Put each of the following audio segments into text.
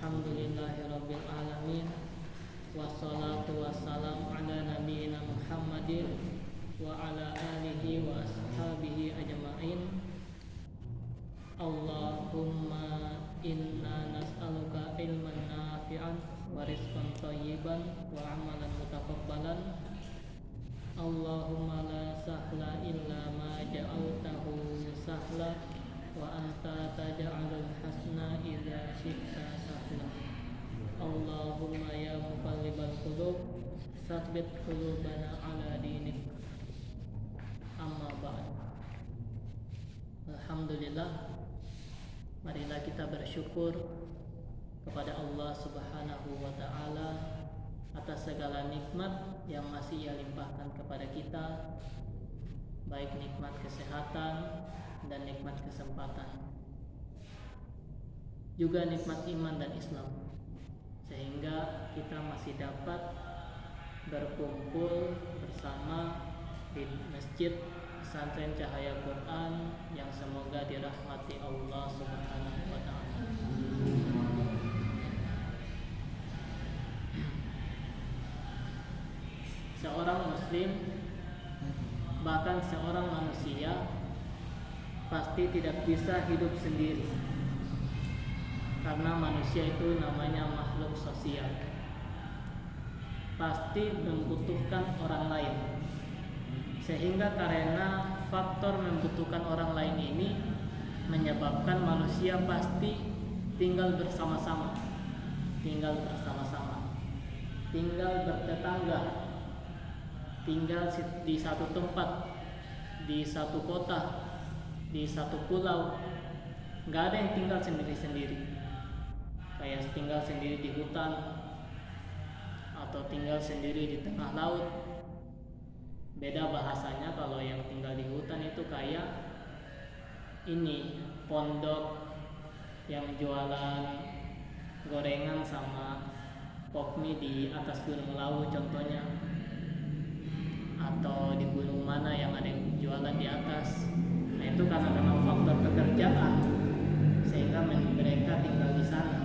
Alhamdulillahirabbil alamin. Wassalatu wassalamu ala nabiyyina Muhammadin wa ala alihi wa ashabihi ajma'in. Allahumma inna nas'aluka ilman nafi'an wa rizqan thayyiban wa amalan mutaqabbalan. Allahumma la sahla illa ma ja'altahu sahla wa anta taj'alul hasna idza syi'ta sahla. Allahumma ya muqallibal qulub tsabbit qulubana ala dinik. Amma ba'd. Alhamdulillah, marilah kita bersyukur kepada Allah Subhanahu wa taala atas segala nikmat yang masih Ia limpahkan kepada kita, baik nikmat kesehatan dan nikmat kesempatan, juga nikmat iman dan Islam, sehingga kita masih dapat berkumpul bersama di Masjid Pesantren Cahaya Quran yang semoga dirahmati Allah Subhanahu wa taala. Seorang muslim, bahkan seorang manusia, pasti tidak bisa hidup sendiri, karena manusia itu namanya makhluk sosial, pasti membutuhkan orang lain. Sehingga karena faktor membutuhkan orang lain ini menyebabkan manusia pasti tinggal bersama-sama, tinggal bertetangga, tinggal di satu tempat, di satu kota, di satu pulau. Gak ada yang tinggal sendiri-sendiri, kayak tinggal sendiri di hutan atau tinggal sendiri di tengah laut. Beda bahasanya kalau yang tinggal di hutan itu kayak ini pondok yang jualan gorengan sama pop mie di atas gunung Lawu contohnya, atau di gunung mana yang ada yang jualan di atas. Nah, itu karena memang faktor pekerjaan sehingga mereka tinggal di sana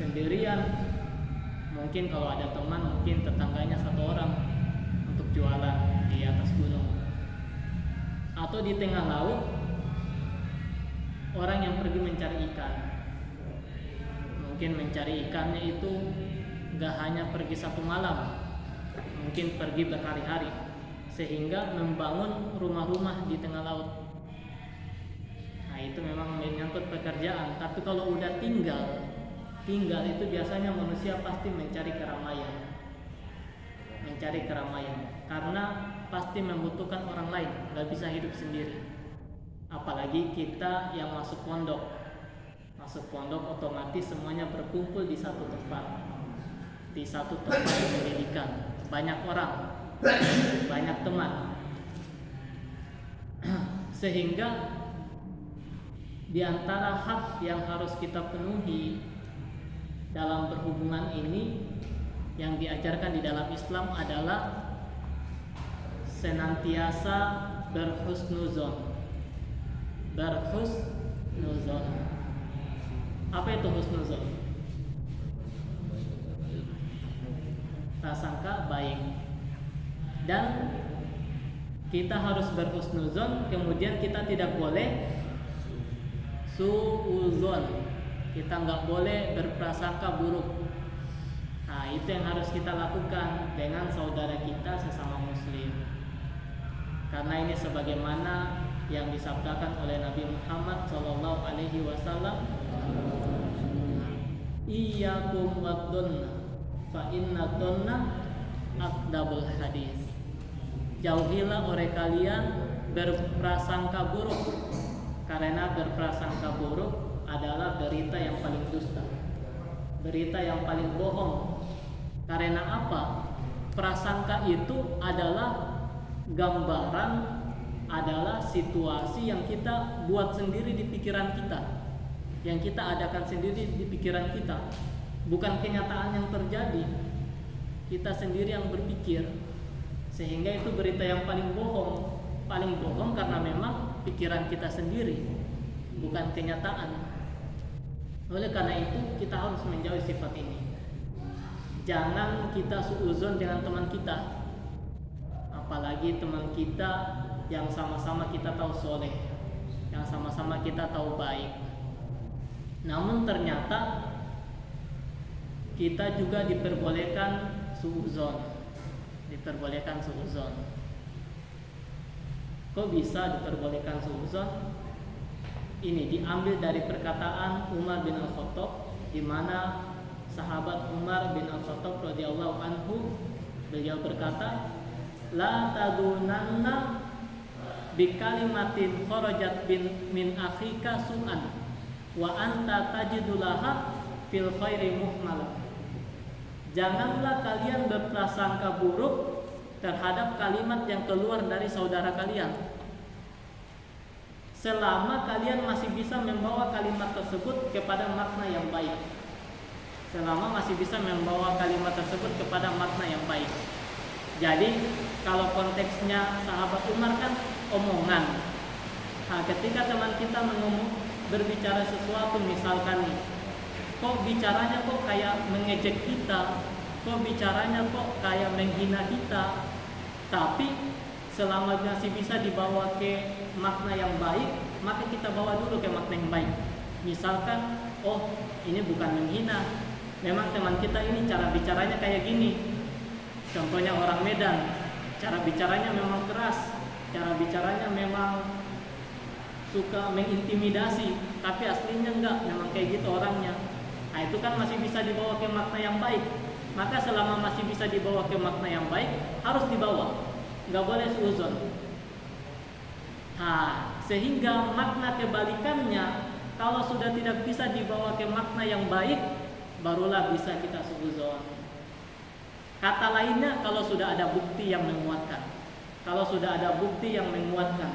sendirian. Mungkin kalau ada teman, mungkin tetangganya satu orang untuk jualan di atas gunung, atau di tengah laut orang yang pergi mencari ikan. Mungkin mencari ikannya itu gak hanya pergi satu malam, mungkin pergi berhari-hari, sehingga membangun rumah-rumah di tengah laut. Nah, itu memang menyangkut pekerjaan. Tapi kalau udah tinggal itu biasanya manusia pasti mencari keramaian, karena pasti membutuhkan orang lain, gak bisa hidup sendiri. Apalagi kita yang masuk pondok otomatis semuanya berkumpul di satu tempat pendidikan, banyak orang, banyak teman. Sehingga di antara hak yang harus kita penuhi dalam berhubungan ini yang diajarkan di dalam Islam adalah senantiasa berhusnuzon. Apa itu husnuzon? Prasangka baik. Dan kita harus berhusnuzon, kemudian kita tidak boleh suuzon. Kita nggak boleh berprasangka buruk. Nah, itu yang harus kita lakukan dengan saudara kita sesama muslim. Karena ini sebagaimana yang disabdakan oleh Nabi Muhammad SAW, iyyakum wad-dhanna fa inna dhanna akdabul hadis. Jauhilah oleh kalian berprasangka buruk, karena berprasangka buruk adalah berita yang paling dusta, berita yang paling bohong. Karena apa? Prasangka itu adalah gambaran, adalah situasi yang kita buat sendiri di pikiran kita, yang kita adakan sendiri di pikiran kita, bukan kenyataan yang terjadi. Kita sendiri yang berpikir, sehingga itu berita yang paling bohong karena memang pikiran kita sendiri, bukan kenyataan. Oleh karena itu kita harus menjauhi sifat ini. Jangan kita suuzon dengan teman kita, apalagi teman kita yang sama-sama kita tahu soleh, yang sama-sama kita tahu baik. Namun ternyata kita juga diperbolehkan suuzon. Kok bisa diperbolehkan suuzon? Ini diambil dari perkataan Umar bin Al-Khattab, di mana sahabat Umar bin Al-Khattab radhiyallahu anhu, beliau berkata, la tadunanna bikalimatin kharajat min akhika su'an wa anta tajidulaha fil khairi muhmala. Janganlah kalian berprasangka buruk terhadap kalimat yang keluar dari saudara kalian, selama kalian masih bisa membawa kalimat tersebut kepada makna yang baik. Jadi kalau konteksnya sahabat Umar kan omongan. Nah, ketika teman kita berbicara sesuatu, misalkan nih, kok bicaranya kok kayak mengejek kita, kok bicaranya kok kayak menghina kita, tapi selama masih bisa dibawa ke makna yang baik, maka kita bawa dulu ke makna yang baik. Misalkan, oh ini bukan menghina, memang teman kita ini cara bicaranya kayak gini. Contohnya orang Medan, cara bicaranya memang keras, cara bicaranya memang suka mengintimidasi, tapi aslinya enggak, memang kayak gitu orangnya. Nah itu kan masih bisa dibawa ke makna yang baik. Maka selama masih bisa dibawa ke makna yang baik, harus dibawa, nggak boleh suuzon. Sehingga makna kebalikannya, kalau sudah tidak bisa dibawa ke makna yang baik, barulah bisa kita suuzon. Kata lainnya, kalau sudah ada bukti yang menguatkan.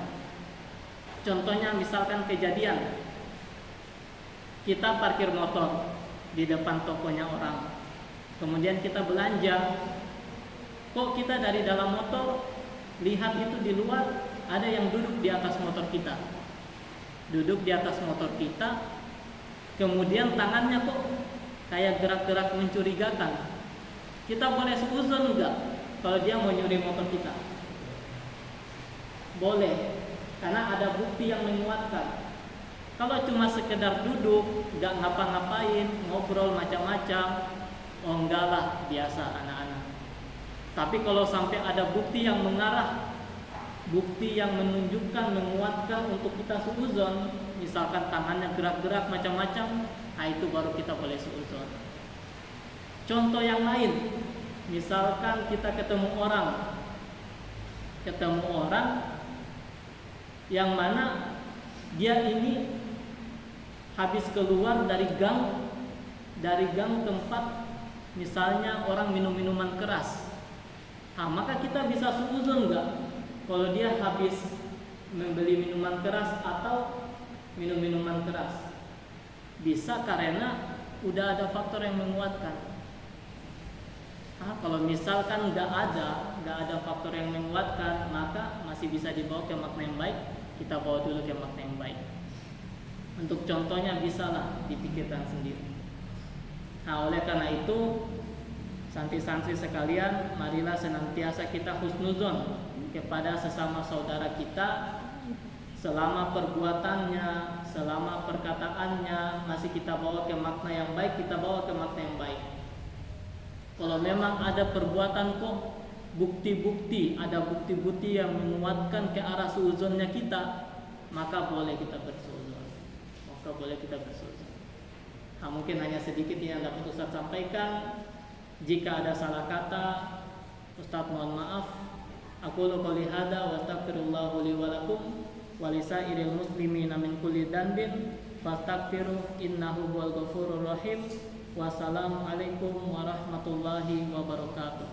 Contohnya misalkan kejadian, kita parkir motor di depan tokonya orang, kemudian kita belanja. Kok kita dari dalam motor lihat itu di luar ada yang duduk di atas motor kita, kemudian tangannya kok kayak gerak-gerak mencurigakan. Kita boleh suuzon enggak kalau dia mau nyuri motor kita? Boleh, karena ada bukti yang menguatkan. Kalau cuma sekedar duduk, nggak ngapa-ngapain, ngobrol macam-macam, oh enggak lah, biasa anak-anak. Tapi kalau sampai ada bukti yang mengarah, bukti yang menunjukkan, menguatkan untuk kita suuzon, misalkan tangannya gerak-gerak macam-macam, nah itu baru kita boleh suuzon. Contoh yang lain, misalkan kita ketemu orang yang mana dia ini habis keluar dari gang tempat misalnya orang minum minuman keras. Maka kita bisa suuzon enggak kalau dia habis membeli minuman keras atau minum minuman keras? Bisa, karena udah ada faktor yang menguatkan. Kalau misalkan nggak ada faktor yang menguatkan, maka masih bisa dibawa ke makna yang baik. Kita bawa dulu ke makna yang baik. Untuk contohnya bisalah dipikirkan sendiri. Oleh karena itu, santri-santri sekalian, marilah senantiasa kita husnuzon kepada sesama saudara kita, selama perbuatannya, selama perkataannya masih kita bawa ke makna yang baik, kita bawa ke makna yang baik. Kalau memang ada perbuatan kok bukti-bukti yang menguatkan ke arah suuzonnya kita, maka boleh kita bersuuzon. Mungkin hanya sedikit yang dapat Ustaz sampaikan. Jika ada salah kata, Ustaz mohon maaf. Aqulu qouli hadza wa astaghfirullah li wa lakum wa lisairil muslimina min kulli dhanbin fastaghfiruh innahu huwal ghafurur rahim. Wassalamualaikum warahmatullahi wabarakatuh.